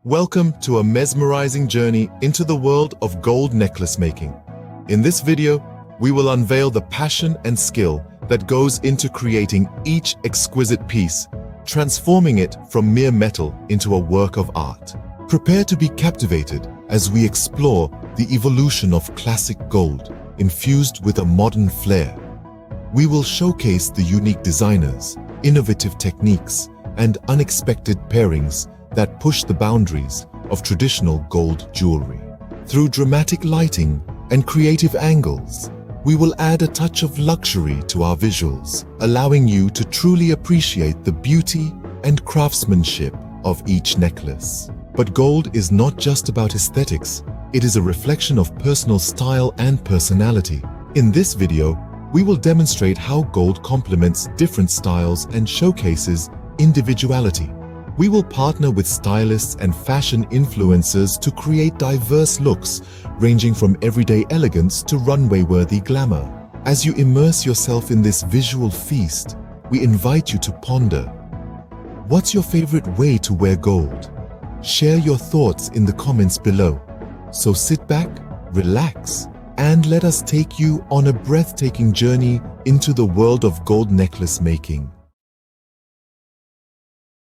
Welcome to a mesmerizing journey into the world of gold necklace making. In this video, we will unveil the passion and skill that goes into creating each exquisite piece, transforming it from mere metal into a work of art. Prepare to be captivated as we explore the evolution of classic gold, infused with a modern flair. We will showcase the unique designers, innovative techniques, and unexpected pairings that push the boundaries of traditional gold jewelry. Through dramatic lighting and creative angles, we will add a touch of luxury to our visuals, allowing you to truly appreciate the beauty and craftsmanship of each necklace. But gold is not just about aesthetics, it is a reflection of personal style and personality. In this video, we will demonstrate how gold complements different styles and showcases individuality. We will partner with stylists and fashion influencers to create diverse looks, ranging from everyday elegance to runway-worthy glamour. As you immerse yourself in this visual feast, we invite you to ponder. What's your favorite way to wear gold? Share your thoughts in the comments below. So sit back, relax, and let us take you on a breathtaking journey into the world of gold necklace making.